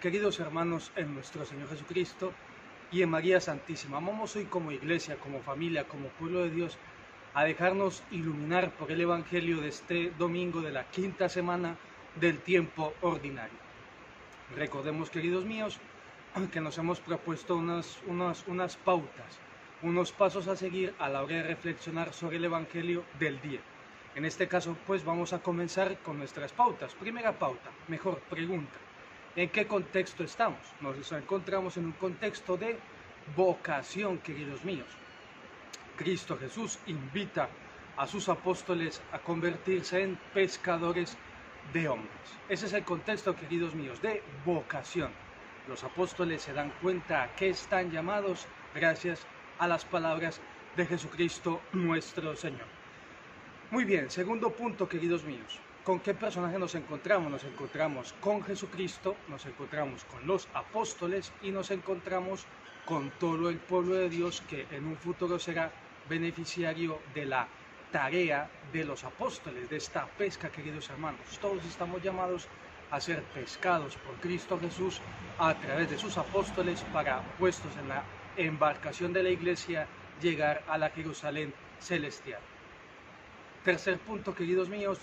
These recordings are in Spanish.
Queridos hermanos en nuestro Señor Jesucristo y en María Santísima, vamos hoy como iglesia, como familia, como pueblo de Dios a dejarnos iluminar por el Evangelio de este domingo de la quinta semana del tiempo ordinario. Recordemos, queridos míos, que nos hemos propuesto unas pautas, unos pasos a seguir a la hora de reflexionar sobre el Evangelio del día. En este caso, pues vamos a comenzar con nuestras pautas. Primera pauta, mejor pregunta. ¿En qué contexto estamos? Nos encontramos en un contexto de vocación, queridos míos. Cristo Jesús invita a sus apóstoles a convertirse en pescadores de hombres. Ese es el contexto, queridos míos, de vocación. Los apóstoles se dan cuenta a qué están llamados gracias a las palabras de Jesucristo nuestro Señor. Muy bien, segundo punto, queridos míos. ¿Con qué personaje nos encontramos? Nos encontramos con Jesucristo, nos encontramos con los apóstoles y nos encontramos con todo el pueblo de Dios que en un futuro será beneficiario de la tarea de los apóstoles, de esta pesca, queridos hermanos. Todos estamos llamados a ser pescados por Cristo Jesús a través de sus apóstoles para, puestos en la embarcación de la iglesia, llegar a la Jerusalén celestial. Tercer punto, queridos míos,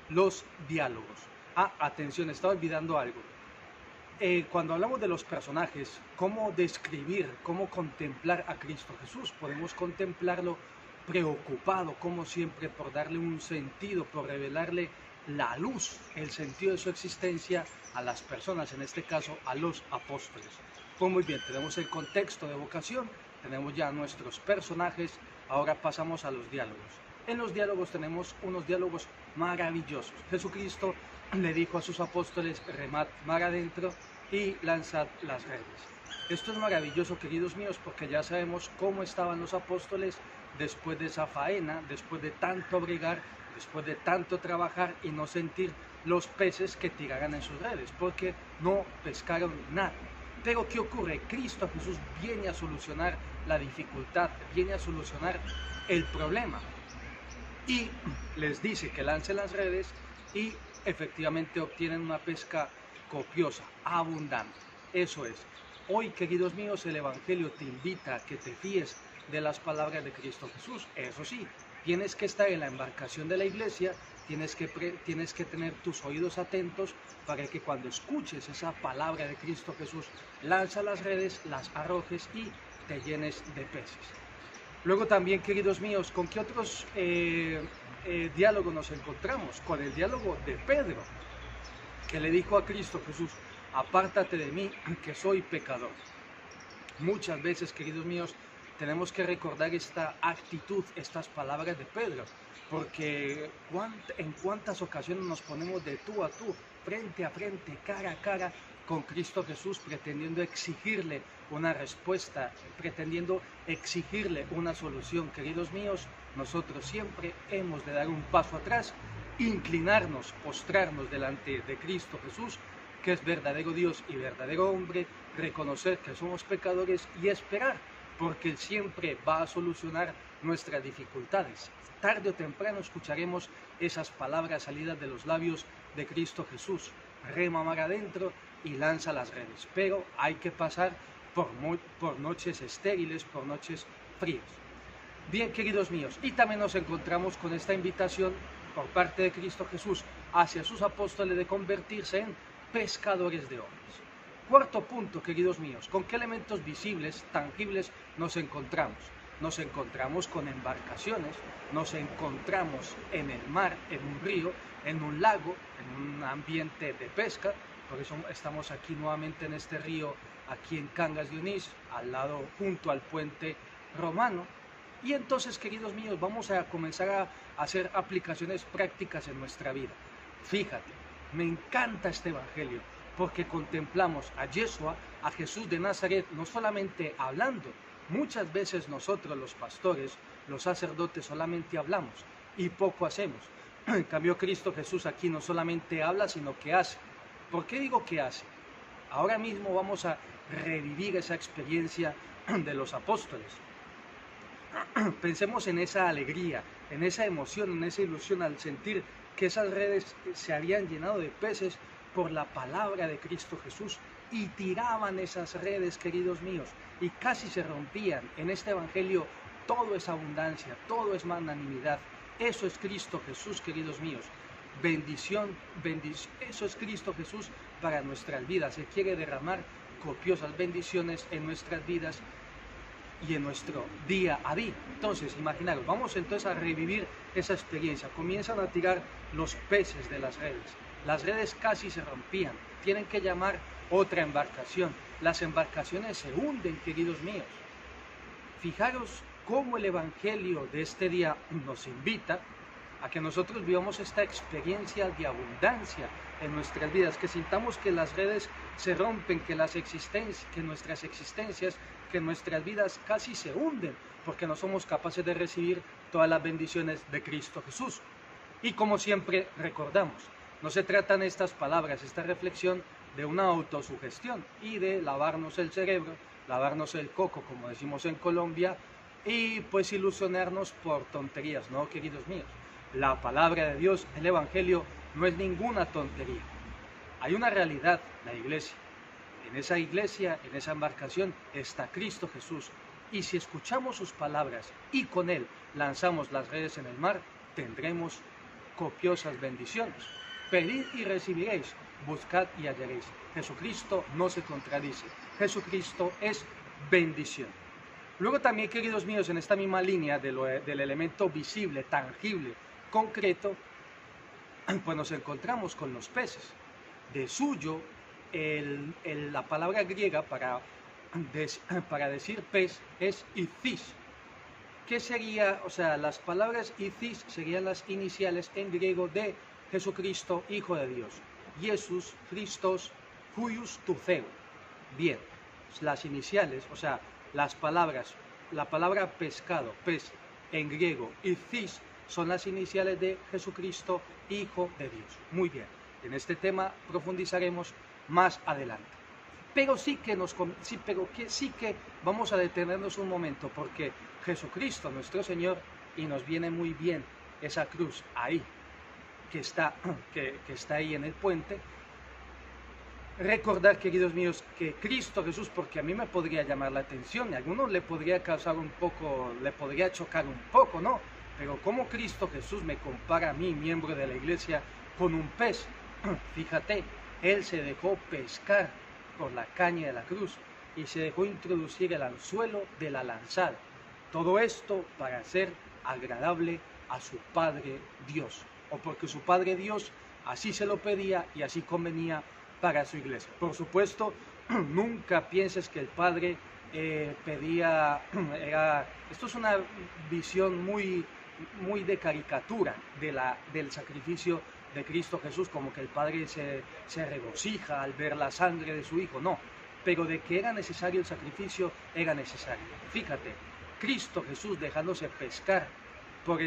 los diálogos. Atención, estaba olvidando algo. Cuando hablamos de los personajes, ¿cómo describir, cómo contemplar a Cristo Jesús? Podemos contemplarlo preocupado, como siempre, por darle un sentido, por revelarle la luz, el sentido de su existencia a las personas, en este caso a los apóstoles. Pues muy bien, tenemos el contexto de vocación, tenemos ya nuestros personajes, ahora pasamos a los diálogos. En los diálogos tenemos unos diálogos maravillosos. Jesucristo le dijo a sus apóstoles: remad mar adentro y lanzad las redes. Esto es maravilloso, queridos míos, porque ya sabemos cómo estaban los apóstoles después de esa faena, después de tanto bregar, después de tanto trabajar y no sentir los peces que tiraran en sus redes, porque no pescaron nada. Pero ¿qué ocurre? Cristo Jesús viene a solucionar la dificultad, viene a solucionar el problema. Y les dice que lancen las redes y efectivamente obtienen una pesca copiosa, abundante. Eso es. Hoy, queridos míos, el Evangelio te invita a que te fíes de las palabras de Cristo Jesús. Eso sí, tienes que estar en la embarcación de la iglesia, tienes que tener tus oídos atentos para que cuando escuches esa palabra de Cristo Jesús, lanza las redes, las arrojes y te llenes de peces. Luego también, queridos míos, ¿con qué otros diálogos nos encontramos? Con el diálogo de Pedro, que le dijo a Cristo Jesús: apártate de mí, que soy pecador. Muchas veces, queridos míos, tenemos que recordar esta actitud, estas palabras de Pedro, porque en cuántas ocasiones nos ponemos de tú a tú, frente a frente, cara a cara, con Cristo Jesús, pretendiendo exigirle una respuesta, pretendiendo exigirle una solución. Queridos míos, nosotros siempre hemos de dar un paso atrás, inclinarnos, postrarnos delante de Cristo Jesús, que es verdadero Dios y verdadero hombre, reconocer que somos pecadores y esperar, porque Él siempre va a solucionar nuestras dificultades. Tarde o temprano escucharemos esas palabras salidas de los labios de Cristo Jesús: rema mar adentro y lanza las redes. Pero hay que pasar por noches estériles, por noches frías. Bien, queridos míos, y también nos encontramos con esta invitación por parte de Cristo Jesús hacia sus apóstoles de convertirse en pescadores de hombres. Cuarto punto, queridos míos, ¿con qué elementos visibles, tangibles nos encontramos? Nos encontramos con embarcaciones, nos encontramos en el mar, en un río, en un lago, en un ambiente de pesca. Por eso estamos aquí nuevamente en este río, aquí en Cangas de Onís, al lado, junto al puente romano. Y entonces, queridos míos, vamos a comenzar a hacer aplicaciones prácticas en nuestra vida. Fíjate, me encanta este Evangelio, porque contemplamos a Yeshua, a Jesús de Nazaret, no solamente hablando. Muchas veces nosotros, los pastores, los sacerdotes, solamente hablamos y poco hacemos. En cambio, Cristo Jesús aquí no solamente habla, sino que hace. ¿Por qué digo que hace? Ahora mismo vamos a revivir esa experiencia de los apóstoles. Pensemos en esa alegría, en esa emoción, en esa ilusión al sentir que esas redes se habían llenado de peces por la palabra de Cristo Jesús, y tiraban esas redes, queridos míos, y casi se rompían. En este evangelio todo es abundancia, todo es magnanimidad. Eso es Cristo Jesús, queridos míos. Bendición, eso es Cristo Jesús para nuestras vidas. Se quiere derramar copiosas bendiciones en nuestras vidas y en nuestro día a día. Entonces, imaginaros, vamos entonces a revivir esa experiencia. Comienzan a tirar los peces de las redes casi se rompían, tienen que llamar otra embarcación. Las embarcaciones se hunden, queridos míos. Fijaros cómo el evangelio de este día nos invita a que nosotros vivamos esta experiencia de abundancia en nuestras vidas, que sintamos que las redes se rompen, que nuestras existencias, que nuestras vidas casi se hunden, porque no somos capaces de recibir todas las bendiciones de Cristo Jesús. Y como siempre recordamos, no se tratan estas palabras, esta reflexión, de una autosugestión y de lavarnos el cerebro, lavarnos el coco, como decimos en Colombia, y pues ilusionarnos por tonterías, ¿no, queridos míos? La palabra de Dios, el evangelio, no es ninguna tontería. Hay una realidad, la iglesia. En esa iglesia, en esa embarcación, está Cristo Jesús. Y si escuchamos sus palabras y con él lanzamos las redes en el mar, tendremos copiosas bendiciones. Pedid y recibiréis, buscad y hallaréis. Jesucristo no se contradice. Jesucristo es bendición. Luego también, queridos míos, en esta misma línea del elemento visible, tangible, concreto, pues nos encontramos con los peces. De suyo, la palabra griega para decir pez es ichthys. ¿Qué sería? O sea, las palabras ichthys serían las iniciales en griego de Jesucristo, Hijo de Dios. Jesús, Christos, Huios Tutheu. Bien, las iniciales, o sea, las palabras, la palabra pescado, pez, en griego, ichthys, son las iniciales de Jesucristo, Hijo de Dios. Muy bien, en este tema profundizaremos más adelante. Pero sí que vamos a detenernos un momento, porque Jesucristo, nuestro Señor, y nos viene muy bien esa cruz ahí, que está ahí en el puente. Recordar, queridos míos, que Cristo Jesús, porque a mí me podría llamar la atención, y a algunos le podría causar un poco, le podría chocar un poco, ¿no? Pero ¿cómo Cristo Jesús me compara a mí, miembro de la iglesia, con un pez? Fíjate, Él se dejó pescar por la caña de la cruz y se dejó introducir el anzuelo de la lanzada. Todo esto para hacer agradable a su Padre Dios, o porque su Padre Dios así se lo pedía y así convenía para su iglesia. Por supuesto, nunca pienses que el Padre pedía, esto es una visión muy de caricatura del sacrificio de Cristo Jesús, como que el Padre se regocija al ver la sangre de su Hijo. No, pero de que era necesario el sacrificio, era necesario. Fíjate, Cristo Jesús dejándose pescar por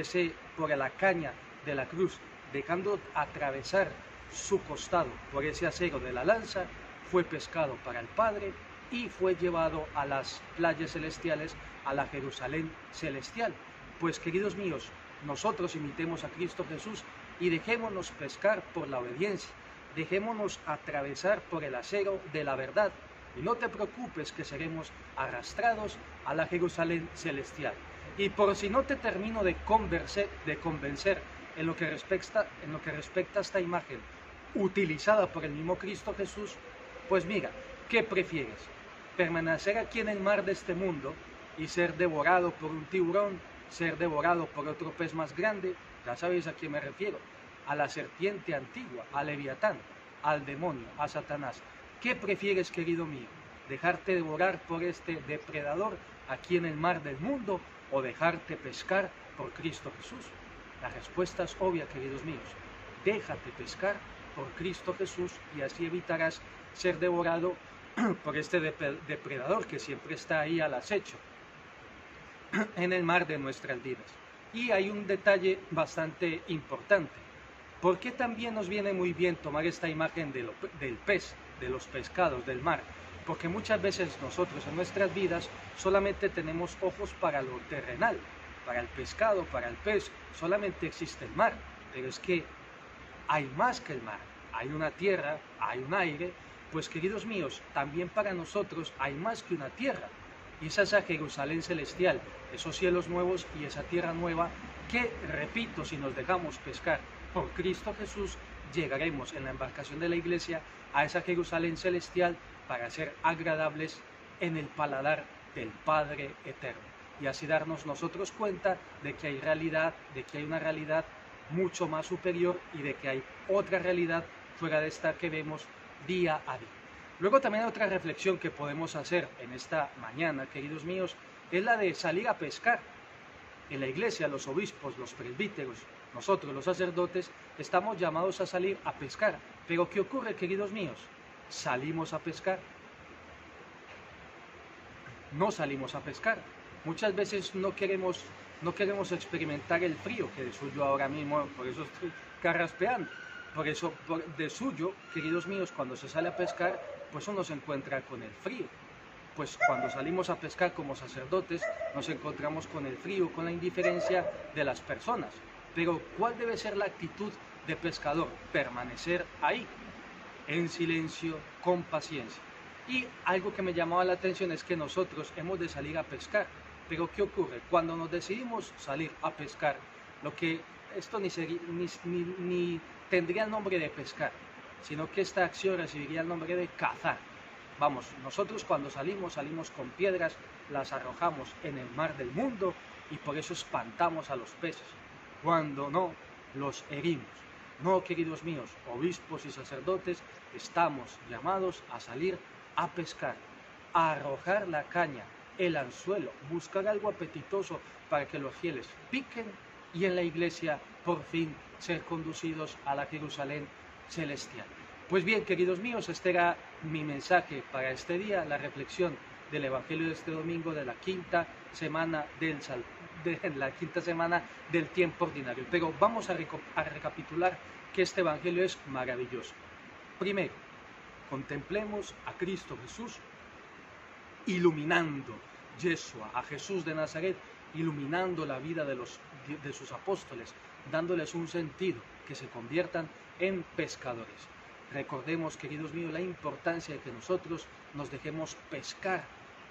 la caña de la cruz, dejando atravesar su costado por ese acero de la lanza, fue pescado para el Padre y fue llevado a las playas celestiales, a la Jerusalén celestial. Pues, queridos míos, nosotros imitemos a Cristo Jesús y dejémonos pescar por la obediencia, dejémonos atravesar por el acero de la verdad, y no te preocupes que seremos arrastrados a la Jerusalén celestial. Y por si no te termino de convencer en lo que respecta a esta imagen utilizada por el mismo Cristo Jesús, pues mira, ¿qué prefieres? ¿Permanecer aquí en el mar de este mundo y ser devorado por un tiburón, ser devorado por otro pez más grande? Ya sabéis a quién me refiero, a la serpiente antigua, a Leviatán, al demonio, a Satanás. ¿Qué prefieres, querido mío? ¿Dejarte devorar por este depredador aquí en el mar del mundo o dejarte pescar por Cristo Jesús? La respuesta es obvia, queridos míos. Déjate pescar por Cristo Jesús y así evitarás ser devorado por este depredador que siempre está ahí al acecho en el mar de nuestras vidas. Y hay un detalle bastante importante. ¿Por qué también nos viene muy bien tomar esta imagen del pez, de los pescados, del mar? Porque muchas veces nosotros en nuestras vidas solamente tenemos ojos para lo terrenal, para el pescado, para el pez, solamente existe el mar. Pero es que hay más que el mar, hay una tierra, hay un aire, Pues queridos míos, también para nosotros hay más que una tierra, y esa es esa Jerusalén celestial, esos cielos nuevos y esa tierra nueva que, repito, si nos dejamos pescar por Cristo Jesús, llegaremos en la embarcación de la iglesia a esa Jerusalén celestial para ser agradables en el paladar del Padre eterno, y así darnos nosotros cuenta de que hay realidad, de que hay una realidad mucho más superior y de que hay otra realidad fuera de esta que vemos día a día. Luego también hay otra reflexión que podemos hacer en esta mañana, queridos míos, es la de salir a pescar. En la iglesia, los obispos, los presbíteros, nosotros, los sacerdotes, estamos llamados a salir a pescar. Pero ¿qué ocurre, queridos míos? Salimos a pescar. No salimos a pescar. Muchas veces no queremos experimentar el frío, que de suyo ahora mismo, por eso estoy carraspeando. Por eso, de suyo, queridos míos, cuando se sale a pescar, pues uno se encuentra con el frío. Pues cuando salimos a pescar como sacerdotes, nos encontramos con el frío, con la indiferencia de las personas. Pero, ¿cuál debe ser la actitud de pescador? Permanecer ahí, en silencio, con paciencia. Y algo que me llamaba la atención es que nosotros hemos de salir a pescar. Pero ¿qué ocurre? Cuando nos decidimos salir a pescar, esto ni tendría el nombre de pescar, sino que esta acción recibiría el nombre de cazar. Vamos, nosotros cuando salimos con piedras, las arrojamos en el mar del mundo y por eso espantamos a los peces. Cuando no, los herimos. No, queridos míos, obispos y sacerdotes, estamos llamados a salir a pescar, a arrojar la caña, el anzuelo, buscar algo apetitoso para que los fieles piquen y en la iglesia por fin ser conducidos a la Jerusalén celestial. Pues bien, queridos míos, este era mi mensaje para este día, la reflexión del Evangelio de este domingo de la quinta semana del tiempo ordinario. Pero vamos a recapitular que este Evangelio es maravilloso. Primero, contemplemos a Cristo Jesús iluminando Yeshua, a Jesús de Nazaret, iluminando la vida de sus apóstoles, dándoles un sentido, que se conviertan en pescadores. Recordemos, queridos míos, la importancia de que nosotros nos dejemos pescar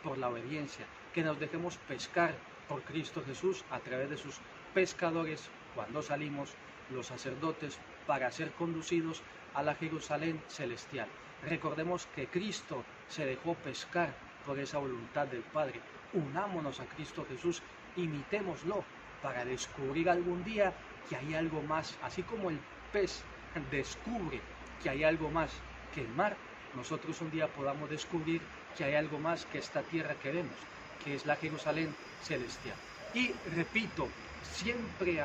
por la obediencia, que nos dejemos pescar por Cristo Jesús a través de sus pescadores cuando salimos los sacerdotes para ser conducidos a la Jerusalén celestial. Recordemos que Cristo se dejó pescar por esa voluntad del Padre. Unámonos a Cristo Jesús, imitémoslo para descubrir algún día que hay algo más, así como el pez descubre que hay algo más que el mar, nosotros un día podamos descubrir que hay algo más que esta tierra que vemos, que es la Jerusalén celestial. Y repito, siempre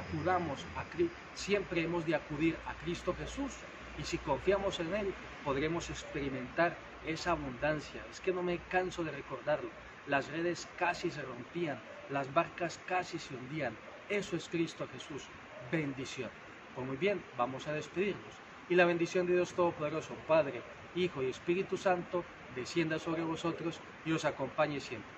hemos de acudir a Cristo Jesús, y si confiamos en Él, podremos experimentar esa abundancia. Es que no me canso de recordarlo. Las redes casi se rompían, las barcas casi se hundían. Eso es Cristo Jesús. Bendición. Pues muy bien, vamos a despedirnos. Y la bendición de Dios Todopoderoso, Padre, Hijo y Espíritu Santo, descienda sobre vosotros y os acompañe siempre.